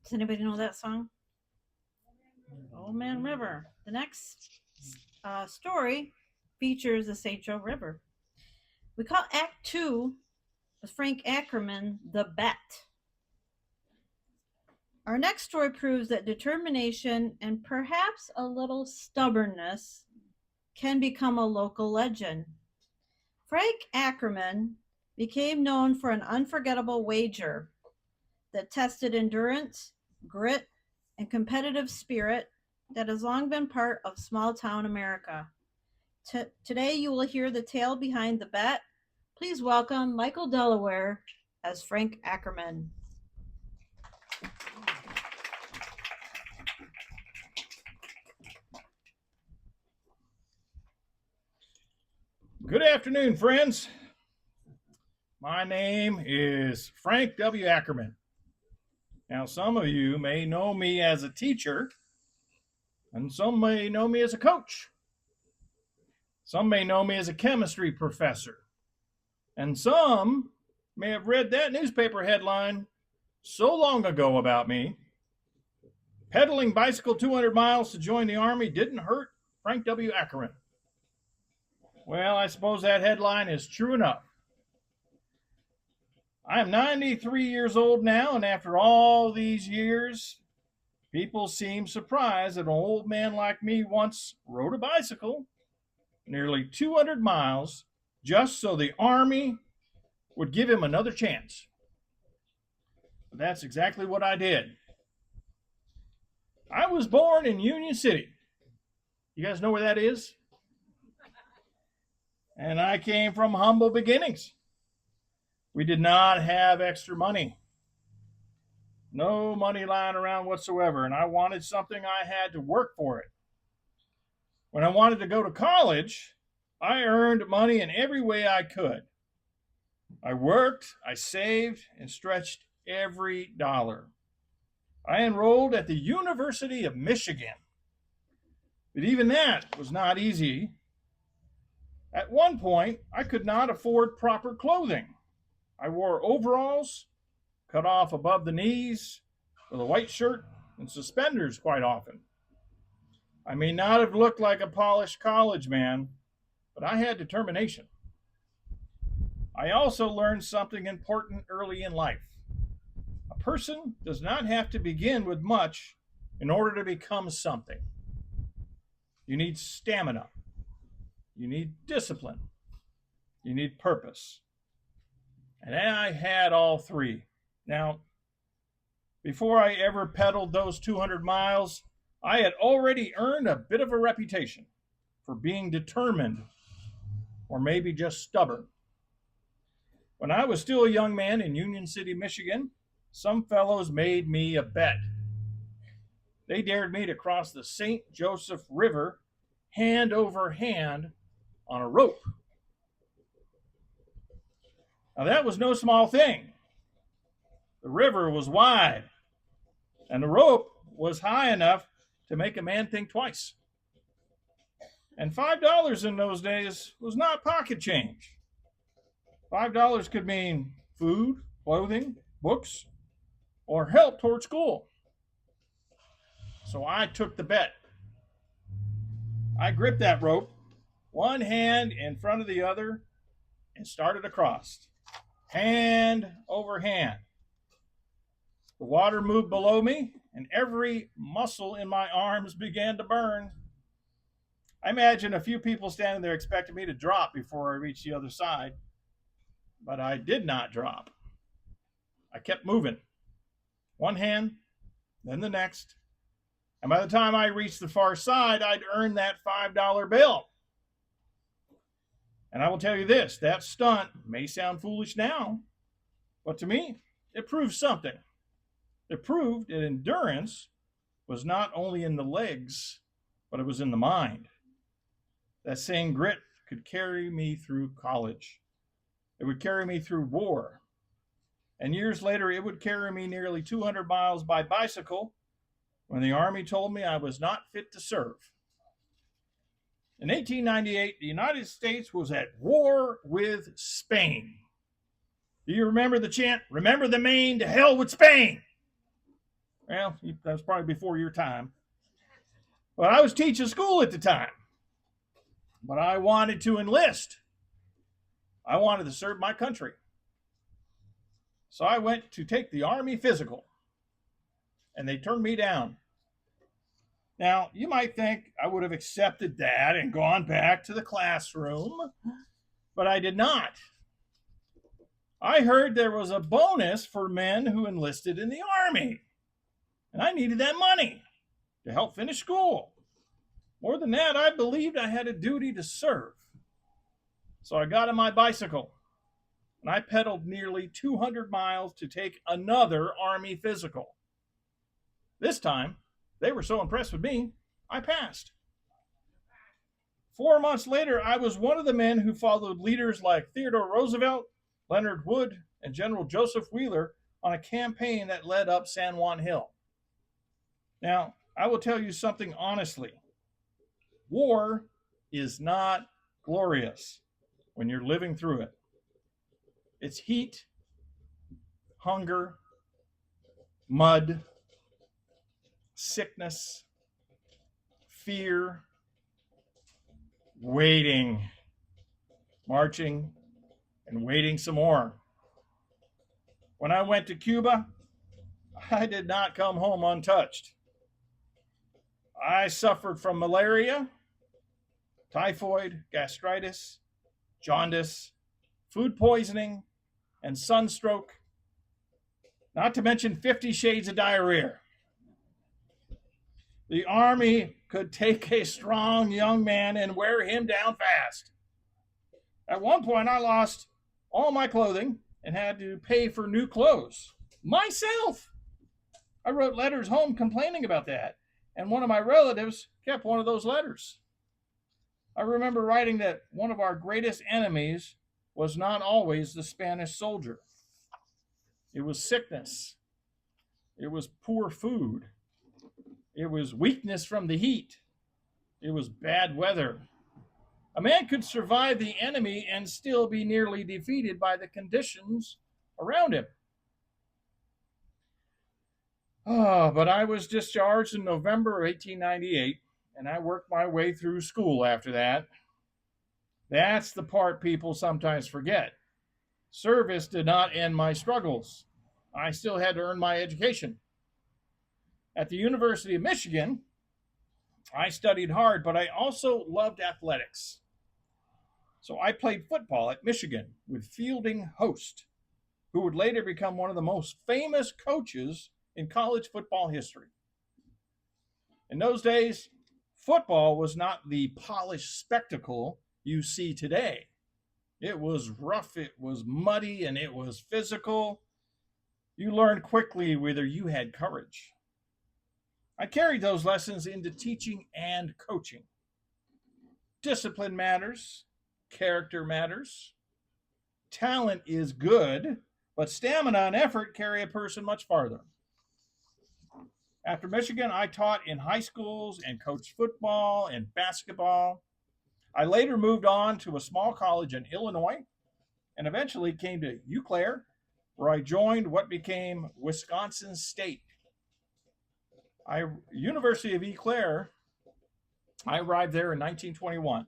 Does anybody know that song? Old Man River. The next story features the St. Joe River. We call Act Two with Frank Ackerman the Bet. Our next story proves that determination and perhaps a little stubbornness can become a local legend. Frank Ackerman became known for an unforgettable wager that tested endurance, grit, and competitive spirit that has long been part of small town America. Today you will hear the tale behind the bet. Please welcome Michael Delaware as Frank Ackerman. Good afternoon, friends. My name is Frank W. Ackerman. Now, some of you may know me as a teacher, and some may know me as a coach. Some may know me as a chemistry professor, and some may have read that newspaper headline so long ago about me. Pedaling bicycle 200 miles to join the Army didn't hurt Frank W. Ackerman. Well, I suppose that headline is true enough. I am 93 years old now, and after all these years, people seem surprised that an old man like me once rode a bicycle nearly 200 miles just so the Army would give him another chance. But that's exactly what I did. I was born in Union City. You guys know where that is? And I came from humble beginnings. We did not have extra money. No money lying around whatsoever, and I wanted something, I had to work for it. When I wanted to go to college, I earned money in every way I could. I worked, I saved, and stretched every dollar. I enrolled at the University of Michigan. But even that was not easy. At one point, I could not afford proper clothing. I wore overalls, cut off above the knees, with a white shirt and suspenders quite often. I may not have looked like a polished college man, but I had determination. I also learned something important early in life. A person does not have to begin with much in order to become something. You need stamina. You need discipline. You need purpose. And I had all three. Now, before I ever pedaled those 200 miles, I had already earned a bit of a reputation for being determined, or maybe just stubborn. When I was still a young man in Union City, Michigan, some fellows made me a bet. They dared me to cross the St. Joseph River hand over hand on a rope. Now, that was no small thing. The river was wide, and the rope was high enough to make a man think twice. And $5 in those days was not pocket change. $5 could mean food, clothing, books, or help toward school. So I took the bet. I gripped that rope, one hand in front of the other, and started across, hand over hand. The water moved below me, and every muscle in my arms began to burn. I imagine a few people standing there expected me to drop before I reached the other side, but I did not drop. I kept moving, one hand, then the next, and by the time I reached the far side, I'd earned that $5 bill. And I will tell you this, that stunt may sound foolish now, but to me, it proved something. It proved that endurance was not only in the legs, but it was in the mind. That same grit could carry me through college. It would carry me through war. And years later, it would carry me nearly 200 miles by bicycle when the Army told me I was not fit to serve. In 1898, the United States was at war with Spain. Do you remember the chant, "Remember the Maine, to hell with Spain"? Well, that was probably before your time. But I was teaching school at the time. But I wanted to enlist. I wanted to serve my country. So I went to take the Army physical, and they turned me down. Now, you might think I would have accepted that and gone back to the classroom, but I did not. I heard there was a bonus for men who enlisted in the Army, and I needed that money to help finish school. More than that, I believed I had a duty to serve. So I got on my bicycle and I pedaled nearly 200 miles to take another Army physical. This time, they were so impressed with me, I passed. 4 months later, I was one of the men who followed leaders like Theodore Roosevelt, Leonard Wood, and General Joseph Wheeler on a campaign that led up San Juan Hill. Now, I will tell you something honestly. War is not glorious when you're living through it. It's heat, hunger, mud, sickness, fear, waiting, marching, and waiting some more. When I went to Cuba, I did not come home untouched. I suffered from malaria, typhoid, gastritis, jaundice, food poisoning, and sunstroke, not to mention 50 shades of diarrhea. The Army could take a strong young man and wear him down fast. At one point, I lost all my clothing and had to pay for new clothes myself. I wrote letters home complaining about that, and one of my relatives kept one of those letters. I remember writing that one of our greatest enemies was not always the Spanish soldier. It was sickness. It was poor food. It was weakness from the heat. It was bad weather. A man could survive the enemy and still be nearly defeated by the conditions around him. But I was discharged in November of 1898, and I worked my way through school after that. That's the part people sometimes forget. Service did not end my struggles. I still had to earn my education. At the University of Michigan, I studied hard, but I also loved athletics. So I played football at Michigan with Fielding Host, who would later become one of the most famous coaches in college football history. In those days, football was not the polished spectacle you see today. It was rough, it was muddy, and it was physical. You learned quickly whether you had courage. I carried those lessons into teaching and coaching. Discipline matters, character matters. Talent is good, but stamina and effort carry a person much farther. After Michigan, I taught in high schools and coached football and basketball. I later moved on to a small college in Illinois and eventually came to Eau Claire, where I joined what became Wisconsin State. University of Eau Claire, I arrived there in 1921.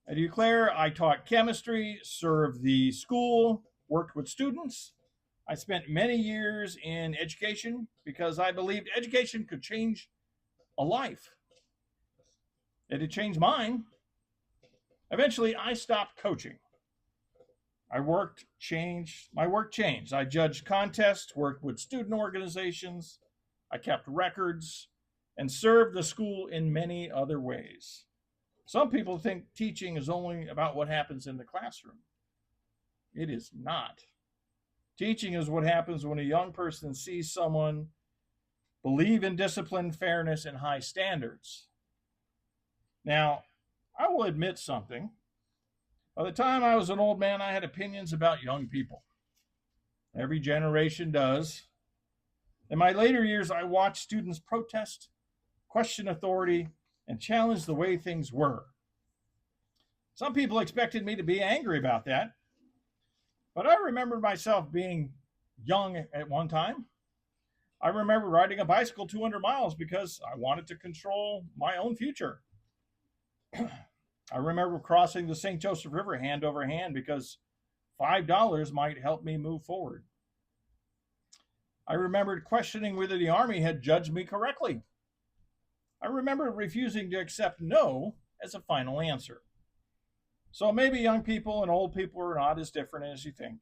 At Eau Claire, I taught chemistry, served the school, worked with students. I spent many years in education because I believed education could change a life. It had changed mine. Eventually, I stopped coaching. My work changed. I judged contests, worked with student organizations, I kept records, and served the school in many other ways. Some people think teaching is only about what happens in the classroom. It is not. Teaching is what happens when a young person sees someone believe in discipline, fairness, and high standards. Now, I will admit something. By the time I was an old man, I had opinions about young people. Every generation does. In my later years, I watched students protest, question authority, and challenge the way things were. Some people expected me to be angry about that, but I remember myself being young at one time. I remember riding a bicycle 200 miles because I wanted to control my own future. I remember crossing the St. Joseph River hand over hand because $5 might help me move forward. I remembered questioning whether the Army had judged me correctly. I remember refusing to accept no as a final answer. So maybe young people and old people are not as different as you think.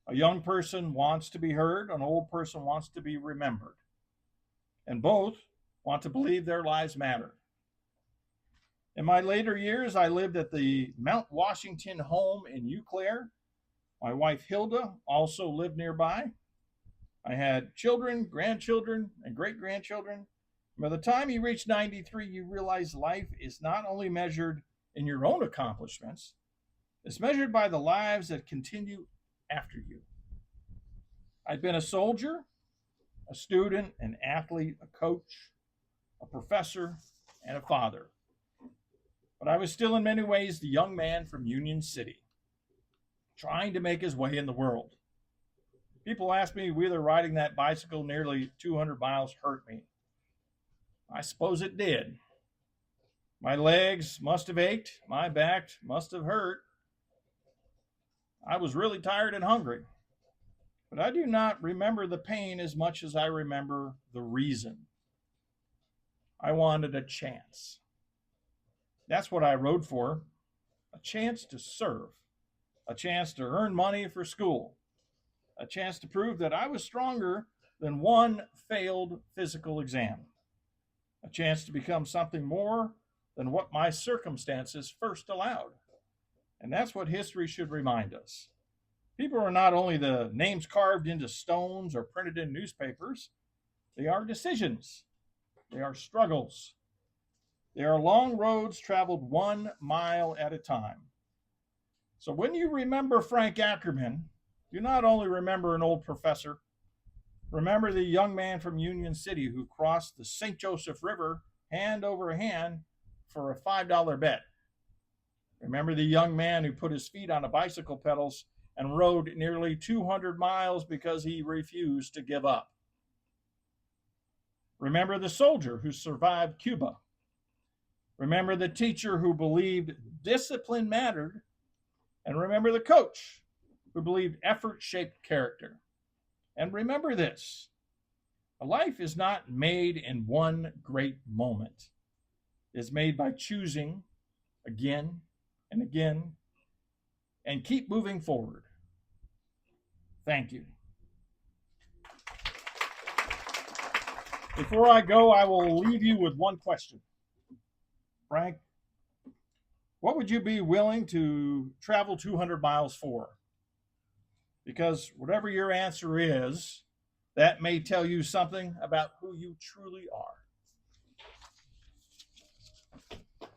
A young person wants to be heard, an old person wants to be remembered. And both want to believe their lives matter. In my later years, I lived at the Mount Washington home in Eau Claire. My wife Hilda also lived nearby. I had children, grandchildren, and great grandchildren. By the time you reach 93, you realize life is not only measured in your own accomplishments, it's measured by the lives that continue after you. I'd been a soldier, a student, an athlete, a coach, a professor, and a father. But I was still in many ways the young man from Union City, trying to make his way in the world. People ask me whether riding that bicycle nearly 200 miles hurt me. I suppose it did. My legs must have ached, my back must have hurt. I was really tired and hungry. But I do not remember the pain as much as I remember the reason. I wanted a chance. That's what I rode for, a chance to serve, a chance to earn money for school, a chance to prove that I was stronger than one failed physical exam, a chance to become something more than what my circumstances first allowed. And that's what history should remind us. People are not only the names carved into stones or printed in newspapers, they are decisions, they are struggles, they are long roads traveled 1 mile at a time. So when you remember Frank Ackerman, you not only remember an old professor, remember the young man from Union City who crossed the St. Joseph River hand over hand for a $5 bet. Remember the young man who put his feet on the bicycle pedals and rode nearly 200 miles because he refused to give up. Remember the soldier who survived Cuba. Remember the teacher who believed discipline mattered. And remember the coach who believed effort shaped character. And remember this: a life is not made in one great moment. It's made by choosing again and again and keep moving forward. Thank you. Before I go, I will leave you with one question. Frank, what would you be willing to travel 200 miles for? Because whatever your answer is, that may tell you something about who you truly are.